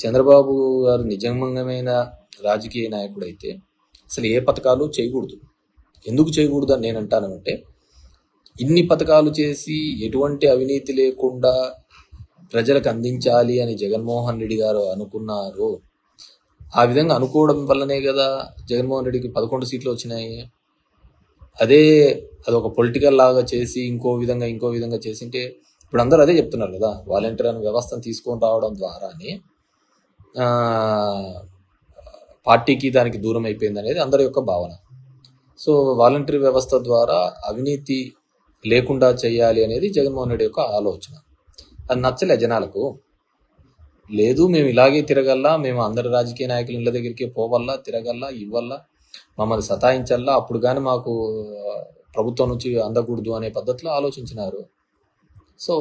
చంద్రబాబు గారు నిజమైన రాజకీయ నాయకుడు అయితే అసలు ఏ పథకాలు చేయకూడదు. ఎందుకు చేయకూడదు అని నేను అంటానంటే, ఇన్ని పథకాలు చేసి ఎటువంటి అవినీతి లేకుండా ప్రజలకు అందించాలి అని జగన్మోహన్ రెడ్డి గారు అనుకున్నారు. ఆ విధంగా అనుకోవడం వల్లనే కదా జగన్మోహన్ రెడ్డికి 11 సీట్లు వచ్చినాయి. అదొక పొలిటికల్ లాగా చేసి ఇంకో విధంగా చేసింటే, ఇప్పుడు అందరూ అదే చెప్తున్నారు కదా, వాలంటీర్ అనే వ్యవస్థను తీసుకొని రావడం ద్వారానే పార్టీకి దానికి దూరం అయిపోయింది అనేది అందరి యొక్క భావన. సో వాలంటీర్ వ్యవస్థ ద్వారా అవినీతి లేకుండా చేయాలి అనేది జగన్మోహన్ రెడ్డి యొక్క ఆలోచన. అది నచ్చలే జనాలకు. లేదు, మేము ఇలాగే తిరగల్లా, మేము అందరి రాజకీయ నాయకుల ఇళ్ళ దగ్గరికి పోవల్లా, తిరగల్లా, ఇవ్వల్లా, మమ్మల్ని సతాయించల్లా, అప్పుడు కానీ మాకు ప్రభుత్వం నుంచి అందకూడదు అనే పద్ధతిలో ఆలోచించినారు. సో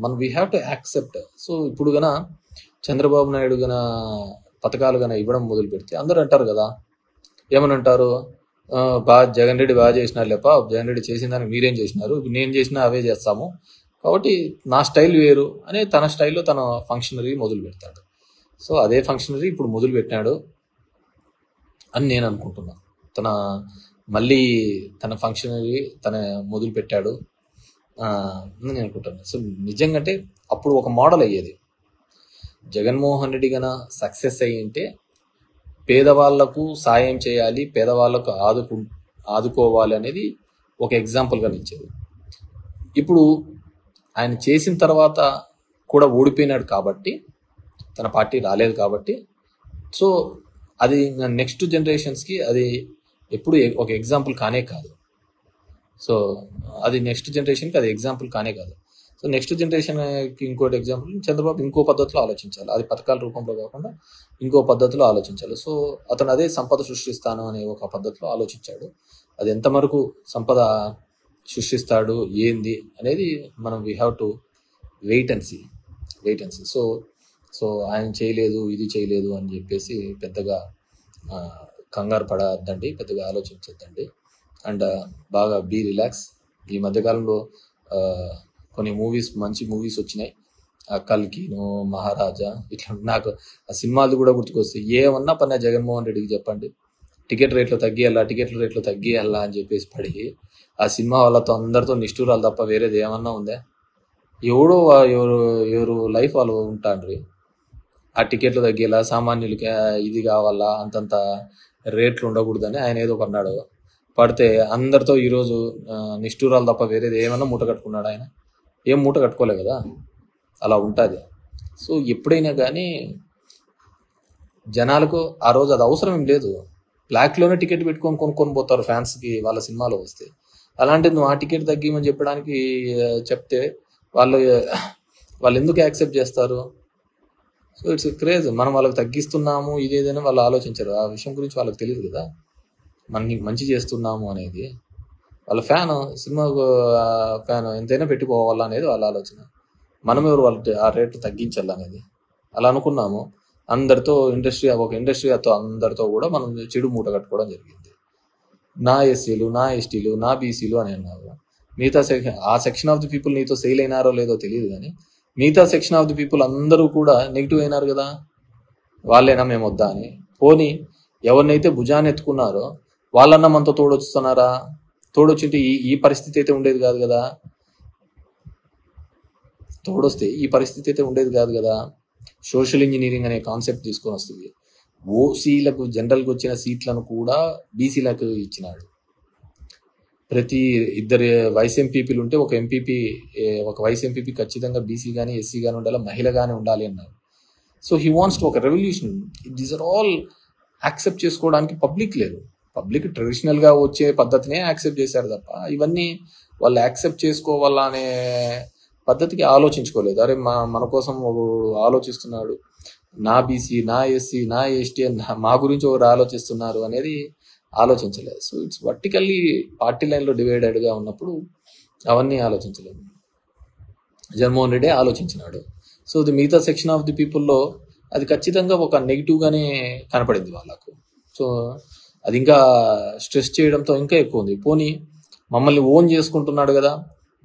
మనం we have to accept. So ఇప్పుడు గన చంద్రబాబు నాయుడు గన పథకాలు గన ఇవ్వడం మొదలు పెడితే అందరూ అంటారు కదా, ఏమని అంటారు, జగన్ రెడ్డి బాగా చేసినారు లేప, జగన్ రెడ్డి చేసిన దానికి మీరేం చేసినారు, నేను చేసినా అవే చేస్తాము, కాబట్టి నా స్టైల్ వేరు అనే తన స్టైల్లో తన ఫంక్షనరీ మొదలు పెడతాడు. సో అదే ఫంక్షనరీ ఇప్పుడు మొదలు పెట్టినాడు అని నేను అనుకుంటున్నాను. మళ్ళీ తన ఫంక్షనరీ తన మొదలు పెట్టాడు అని నేను అనుకుంటున్నాను. సో నిజంగా అంటే అప్పుడు ఒక మోడల్ అయ్యేది. జగన్మోహన్ రెడ్డి గన సక్సెస్ అయ్యింటే పేదవాళ్లకు సాయం చేయాలి, పేదవాళ్లకు ఆదుకోవాలి అనేది ఒక ఎగ్జాంపుల్గా నిలిచేది. ఇప్పుడు ఆయన చేసిన తర్వాత కూడా ఓడిపోయినాడు కాబట్టి, తన పార్టీ రాలేదు కాబట్టి, సో అది నెక్స్ట్ జనరేషన్స్కి అది ఎప్పుడు ఒక ఎగ్జాంపుల్ కానే కాదు. సో అది నెక్స్ట్ జనరేషన్కి అది ఎగ్జాంపుల్ కానే కాదు. సో నెక్స్ట్ జనరేషన్కి ఇంకోటి ఎగ్జాంపుల్, చంద్రబాబు ఇంకో పద్ధతిలో ఆలోచించాలి, అది పథకాల రూపంలో కాకుండా ఇంకో పద్ధతిలో ఆలోచించాలి. సో అతను అదే సంపద సృష్టిస్తాను అనే ఒక పద్ధతిలో ఆలోచించాడు. అది ఎంతవరకు సంపద సృష్టిస్తాడు ఏంది అనేది మనం we have to wait and see. So ఆయన చేయలేదు, ఇది చేయలేదు అని చెప్పేసి పెద్దగా కంగారు పడద్దండి, పెద్దగా ఆలోచించద్దండి. అండ్ బాగా బీ రిలాక్స్. ఈ మధ్యకాలంలో కొన్ని మంచి మూవీస్ వచ్చినాయి, కల్కిను, మహారాజా, ఇట్లా. నాకు ఆ సినిమాలు కూడా గుర్తుకొస్తాయి. ఏమన్నా పన్నా జగన్మోహన్ రెడ్డికి చెప్పండి, టికెట్ రేట్లు తగ్గియాలా అని చెప్పేసి పడి ఆ సినిమా వాళ్ళతో అందరితో నిష్ఠూరాలు తప్ప వేరేది ఏమన్నా ఉందా? ఎవరు లైఫ్ వాళ్ళు ఉంటాండ్రి. ఆ టికెట్లు తగ్గేలా, సామాన్యులకి ఇది కావాలా, అంతంత రేట్లు ఉండకూడదని ఆయన ఏదో కొన్నాడు. పడితే అందరితో ఈరోజు నిష్ఠూరాలు తప్ప వేరేది ఏమన్నా మూట కట్టుకున్నాడు ఆయన? ఏం మూట కట్టుకోలే కదా. అలా ఉంటుంది. సో ఎప్పుడైనా కానీ జనాలకు ఆ రోజు అది అవసరం ఏం లేదు. బ్లాక్లోనే టికెట్ పెట్టుకొని కొనుక్కొని పోతారు ఫ్యాన్స్కి వాళ్ళ సినిమాలో వస్తే. అలాంటిది నువ్వు ఆ టికెట్ తగ్గిమని చెప్పడానికి చెప్తే వాళ్ళు ఎందుకు యాక్సెప్ట్ చేస్తారు? So it's craze. మనం వాళ్ళకి తగ్గిస్తున్నాము ఇదేదైనా వాళ్ళు ఆలోచించరు. ఆ విషయం గురించి వాళ్ళకి తెలియదు కదా, మనం నీకు మంచి చేస్తున్నాము అనేది. వాళ్ళ సినిమా ఫ్యాన్ ఎంతైనా పెట్టుకోవాలా అనేది వాళ్ళ ఆలోచన. మనం ఎవరు వాళ్ళకి ఆ రేట్లు తగ్గించాలనేది. అలా అనుకున్నాము. అందరితో ఒక ఇండస్ట్రీతో అందరితో కూడా మనం చెడు మూట కట్టుకోవడం జరిగింది. నా ఎస్సీలు, నా ఎస్టీలు, నా బీసీలు అని అన్నారు. మిగతా ఆ సెక్షన్ ఆఫ్ ది పీపుల్ నీతో సెయిల్ అయినారో లేదో తెలియదు, కానీ మిగతా సెక్షన్ ఆఫ్ ది పీపుల్ అందరూ కూడా నెగిటివ్ అయినారు కదా. వాళ్ళైనా మేము వద్దా అని. పోనీ ఎవరినైతే భుజాన్ని ఎత్తుకున్నారో వాళ్ళన్నా మనతో తోడొస్తున్నారా? తోడొచ్చింటే ఈ పరిస్థితి అయితే ఉండేది కాదు కదా. తోడొస్తే ఈ పరిస్థితి అయితే ఉండేది కాదు కదా. సోషల్ ఇంజనీరింగ్ అనే కాన్సెప్ట్ తీసుకొని వస్తుంది. ఓసీలకు జనరల్గా వచ్చిన సీట్లను కూడా బీసీలకు ఇచ్చినాడు. ప్రతి ఇద్దరు వైస్ ఎంపీపీలు ఉంటే ఒక వైస్ ఎంపీపీ ఖచ్చితంగా బీసీ కానీ ఎస్సీ కానీ ఉండాలి, మహిళ కానీ ఉండాలి అన్నారు. సో హీ వాంట్స్ టు ఒక revolution. These are all accept చేసుకోవడానికి పబ్లిక్ లేదు. పబ్లిక్ ట్రెడిషనల్గా వచ్చే పద్ధతినే యాక్సెప్ట్ చేశారు తప్ప ఇవన్నీ వాళ్ళు యాక్సెప్ట్ చేసుకోవాలా అనే పద్ధతికి ఆలోచించుకోలేదు. అరే మన కోసం ఆలోచిస్తున్నాడు, నా బీసీ, నా ఎస్సీ, నా ఎస్టీ మా గురించి ఒకరు ఆలోచిస్తున్నారు అనేది ఆలోచించలేదు. సో ఇట్స్ వర్టికల్లీ పార్టీ లైన్లో డివైడెడ్గా ఉన్నప్పుడు అవన్నీ ఆలోచించలేదు. జగన్మోహన్ రెడ్డి ఆలోచించినాడు. సో ది మిగతా సెక్షన్ ఆఫ్ ది పీపుల్లో అది ఖచ్చితంగా ఒక నెగిటివ్గానే కనపడింది వాళ్ళకు. సో అది ఇంకా స్ట్రెస్ చేయడంతో ఇంకా ఎక్కువ ఉంది. పోనీ మమ్మల్ని ఓన్ చేసుకుంటున్నాడు కదా,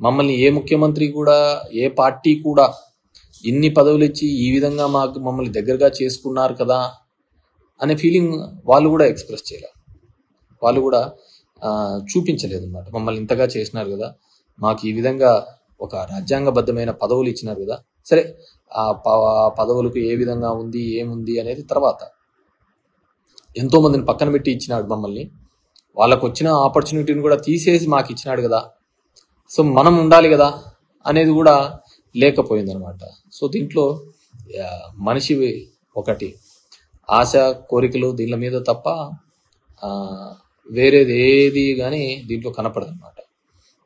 మమ్మల్ని ఏ ముఖ్యమంత్రి కూడా, ఏ పార్టీ కూడా ఇన్ని పదవులు ఇచ్చి ఈ విధంగా మమ్మల్ని దగ్గరగా చేసుకున్నారు కదా అనే ఫీలింగ్ వాళ్ళు కూడా ఎక్స్ప్రెస్ చేయలేదు. వాళ్ళు కూడా చూపించలేదు అనమాట. మమ్మల్ని ఇంతగా చేసినారు కదా, మాకు ఈ విధంగా ఒక రాజ్యాంగబద్ధమైన పదవులు ఇచ్చినారు కదా, సరే ఆ పదవులకు ఏ విధంగా ఉంది ఏముంది అనేది తర్వాత. ఎంతో మందిని పక్కన పెట్టి ఇచ్చినాడు మమ్మల్ని, వాళ్ళకు వచ్చిన ఆపర్చునిటీని కూడా తీసేసి మాకు ఇచ్చినాడు కదా, సో మనం ఉండాలి కదా అనేది కూడా లేకపోయింది అనమాట. సో దీంట్లో మనిషి ఒకటి ఆశ కోరికలు దీని మీద తప్ప వేరేది ఏది కానీ దీంట్లో కనపడదు అనమాట.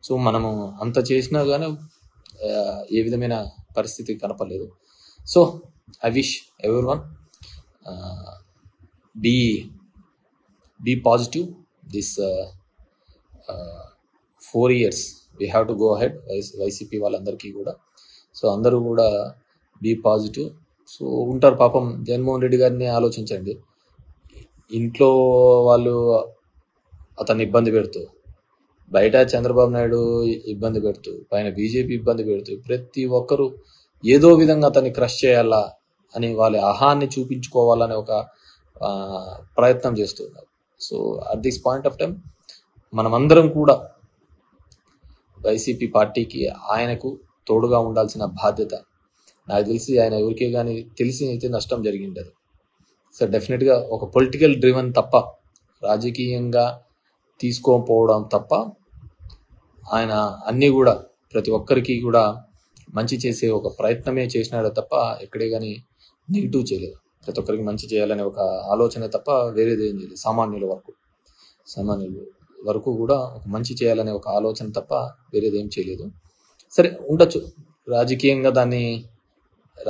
సో మనము అంత చేసినా కానీ ఏ విధమైన పరిస్థితి కనపడలేదు. So I wish everyone be positive. This 4 years we have to go ahead. YCP వాళ్ళందరికీ కూడా, సో అందరూ కూడా బీ పాజిటివ్. సో ఉంటారు పాపం జగన్మోహన్ రెడ్డి గారిని ఆలోచించండి, ఇంట్లో వాళ్ళు అతన్ని ఇబ్బంది పెడుతూ, బయట చంద్రబాబు నాయుడు ఇబ్బంది పెడుతూ, పైన బీజేపీ ఇబ్బంది పెడుతూ, ప్రతి ఒక్కరూ ఏదో విధంగా అతన్ని క్రష్ చేయాలా అని వాళ్ళ అహాన్ని చూపించుకోవాలనే ఒక ప్రయత్నం చేస్తున్నారు. So at this point of time మనమందరం కూడా వైసీపీ పార్టీకి ఆయనకు తోడుగా ఉండాల్సిన బాధ్యత. నాకు తెలిసి ఆయన ఎవరికే కానీ తెలిసి అయితే నష్టం జరిగిండదు. సో డెఫినెట్గా ఒక పొలిటికల్ డ్రివన్ తప్ప, రాజకీయంగా తీసుకోకపోవడం తప్ప, ఆయన అన్నీ కూడా ప్రతి ఒక్కరికి కూడా మంచి చేసే ఒక ప్రయత్నమే చేసినాడు తప్ప ఎక్కడే కానీ నెగిటివ్ చేయలేదు. ప్రతి ఒక్కరికి మంచి చేయాలనే ఒక ఆలోచన తప్ప వేరేది ఏం చేయలేదు. సామాన్యుల వరకు కూడా ఒక మంచి చేయాలనే ఒక ఆలోచన తప్ప వేరేది ఏం చేయలేదు. సరే ఉండొచ్చు,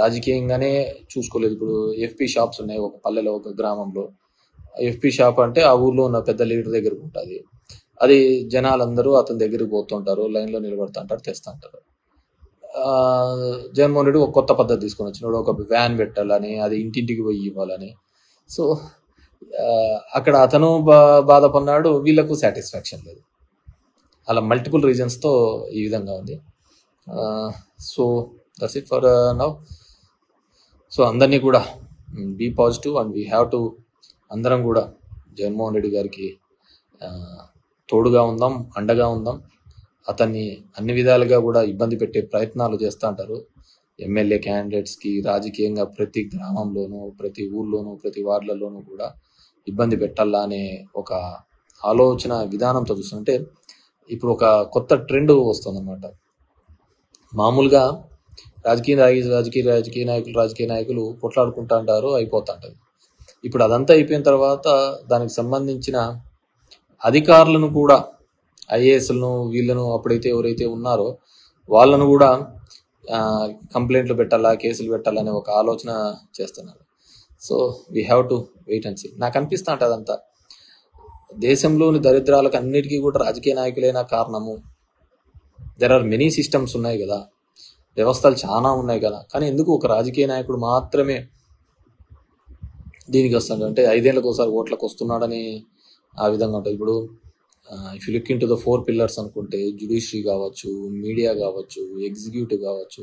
రాజకీయంగానే చూసుకోలేదు. ఇప్పుడు ఎఫ్పి షాప్స్ ఉన్నాయి ఒక పల్లెలో, ఒక గ్రామంలో. ఎఫ్పి షాప్ అంటే ఆ ఊర్లో ఉన్న పెద్ద లీడర్ దగ్గరకు ఉంటుంది. అది జనాలందరూ అతని దగ్గరికి పోతుంటారు, లైన్లో నిలబడుతుంటారు, తెస్తుంటారు. జగన్మోహన్ రెడ్డి ఒక కొత్త పద్ధతి తీసుకొని వచ్చినాడు, ఒక వ్యాన్ పెట్టాలని, అది ఇంటింటికి పోయి ఇవ్వాలని. సో అక్కడ అతను బాధపడినాడు, వీళ్ళకు సాటిస్ఫాక్షన్ లేదు. అలా మల్టిపుల్ రీజన్స్తో ఈ విధంగా ఉంది. So that's it for now. So అందరినీ కూడా be positive and we have to, అందరం కూడా జగన్మోహన్ రెడ్డి గారికి తోడుగా ఉందాం, అండగా ఉందాం. అతన్ని అన్ని విధాలుగా కూడా ఇబ్బంది పెట్టే ప్రయత్నాలు చేస్తూ ఉంటారు ఎమ్మెల్యే క్యాండిడేట్స్కి. రాజకీయంగా ప్రతి గ్రామంలోనూ, ప్రతి ఊర్లోనూ, ప్రతి వార్డులలోనూ కూడా ఇబ్బంది పెట్టాలా అనే ఒక ఆలోచన విధానంతో చూస్తుంటే ఇప్పుడు ఒక కొత్త ట్రెండ్ వస్తుందన్నమాట. మామూలుగా రాజకీయ నాయకులు కొట్లాడుకుంటా అంటారు, అయిపోతుంటారు. ఇప్పుడు అదంతా అయిపోయిన తర్వాత దానికి సంబంధించిన అధికారులను కూడా, ఐఏఎస్లను, వీళ్ళను అప్పుడైతే ఎవరైతే ఉన్నారో వాళ్ళను కూడా కంప్లైంట్లు పెట్టాలా, కేసులు పెట్టాలనే ఒక ఆలోచన చేస్తున్నారు. So we have to wait and see. నాకు అనిపిస్తా ఉంటుంది అదంతా దేశంలోని దరిద్రాలకు అన్నిటికీ కూడా రాజకీయ నాయకులైనా కారణము. దెర్ ఆర్ మెనీ సిస్టమ్స్ ఉన్నాయి కదా, వ్యవస్థలు చాలా ఉన్నాయి కదా, కానీ ఎందుకు ఒక రాజకీయ నాయకుడు మాత్రమే దీనికి వస్తాడు అంటే 5 ఏళ్ళకి ఒకసారి ఓట్లకు వస్తున్నాడని ఆ విధంగా ఉంటుంది. ఇప్పుడు if you look in to the 4 pillars అనుకుంటే, జ్యుడిషియరీ కావచ్చు, మీడియా కావచ్చు, ఎగ్జిక్యూటివ్ కావచ్చు,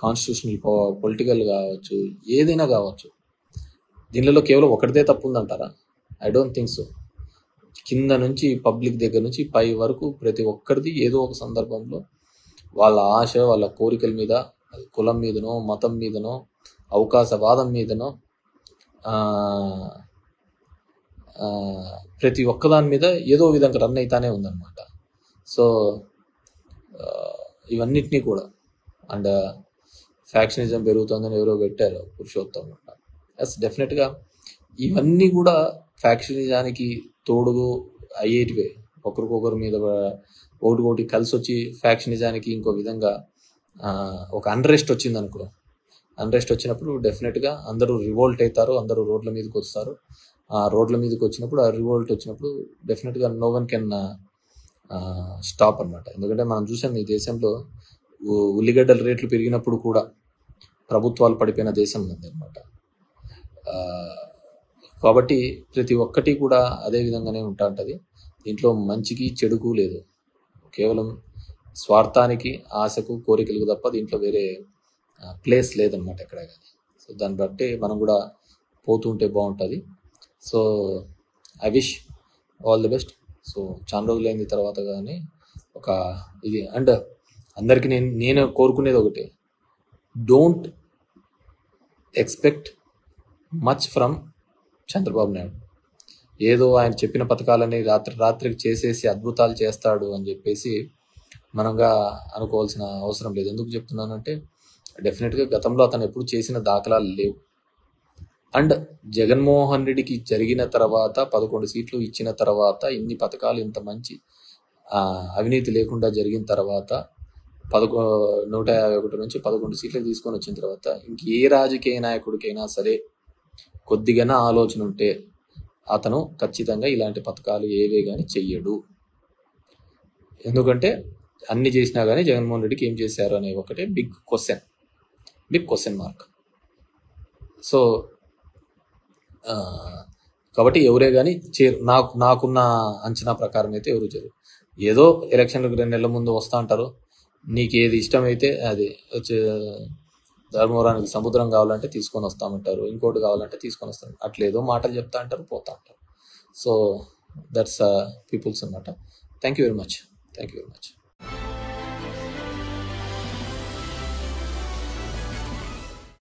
కాన్స్టిట్యూషనల్ పొలిటికల్ కావచ్చు, ఏదైనా కావచ్చు, దీనిలో కేవలం ఒకటిదే తప్పు ఉందంటారా? I don't think so. కింద నుంచి పబ్లిక్ దగ్గర నుంచి పై వరకు ప్రతి ఒక్కరిది ఏదో ఒక సందర్భంలో వాళ్ళ ఆశ, వాళ్ళ కోరికల మీద, కులం మీదనో, మతం మీదనో, అవకాశవాదం మీదనో, ప్రతి ఒక్కదాని మీద ఏదో విధంగా రన్ అవుతానే ఉందన్నమాట. సో ఇవన్నిటినీ కూడా, అండ్ ఫ్యాక్షనిజం పెరుగుతుందని ఎవరో పెట్టారు, పురుషోత్తం. ఎస్, డెఫినెట్గా ఇవన్నీ కూడా ఫ్యాక్షనిజానికి తోడు అయ్యేటివే. ఒకరికొకరి మీద ఒకటి కలిసి వచ్చి ఫ్యాక్షనిజానికి ఇంకో విధంగా ఒక అన్రెస్ట్ వచ్చింది అనుకో. అన్రెస్ట్ వచ్చినప్పుడు డెఫినెట్గా అందరూ రివోల్ట్ అవుతారు, అందరూ రోడ్ల మీదకి వస్తారు. ఆ రోడ్ల మీదకి వచ్చినప్పుడు, ఆ రివోల్ట్ వచ్చినప్పుడు డెఫినెట్గా నో వన్ కెన్ స్టాప్ అనమాట. ఎందుకంటే మనం చూసాం ఈ దేశంలో ఉల్లిగడ్డల రేట్లు పెరిగినప్పుడు కూడా ప్రభుత్వాలు పడిపోయిన దేశం ఉంది అనమాట. కాబట్టి ప్రతి ఒక్కటి కూడా అదే విధంగానే ఉంటా ఉంటుంది. దీంట్లో మంచికి చెడుకు లేదు, కేవలం స్వార్థానికి, ఆశకు, కోరికలకు తప్ప దీంట్లో వేరే ప్లేస్ లేదనమాట ఎక్కడ కానీ. సో దాన్ని బట్టి మనం కూడా పోతుంటే బాగుంటుంది. So I wish all the best. So చాలా రోజులైన తర్వాత కానీ ఒక ఇది అండ్ అందరికీ నేను కోరుకునేది ఒకటి, don't expect much from Chandrababu Naidu. ఏదో ఆయన చెప్పిన పథకాలని రాత్రికి చేసేసి అద్భుతాలు చేస్తాడు అని చెప్పేసి మనంగా అనుకోవాల్సిన అవసరం లేదు. ఎందుకు చెప్తున్నానంటే డెఫినెట్గా గతంలో అతను ఎప్పుడు చేసిన దాఖలాలు లేవు. అండ్ జగన్మోహన్ రెడ్డికి జరిగిన తర్వాత 11 సీట్లు ఇచ్చిన తర్వాత ఇన్ని పథకాలు ఇంత మంచి అవినీతి లేకుండా జరిగిన తర్వాత 151 నుంచి 11 సీట్లు తీసుకొని వచ్చిన తర్వాత ఇంకే రాజకీయ నాయకుడికైనా సరే కొద్దిగా ఆలోచన ఉంటే అతను ఖచ్చితంగా ఇలాంటి పథకాలు ఏవే కానీ చెయ్యడు. ఎందుకంటే అన్ని చేసినా కానీ జగన్మోహన్ రెడ్డికి ఏం చేశారు అనే ఒకటే బిగ్ క్వశ్చన్ మార్క్. సో కాబట్టి ఎవరే కానీ నాకున్న అంచనా ప్రకారం అయితే ఎవరు చేయరు. ఏదో ఎలక్షన్లకు 2 నెలల ముందు వస్తూ ఉంటారు, నీకు ఏది ఇష్టమైతే అది ధర్మవరానికి సముద్రం కావాలంటే తీసుకొని వస్తామంటారు, ఇంకోటి కావాలంటే తీసుకొని వస్తారు, అట్లేదో మాటలు చెప్తా అంటారు, పోతా అంటారు. సో దట్స్ పీపుల్స్ అన్నమాట. Thank you very much.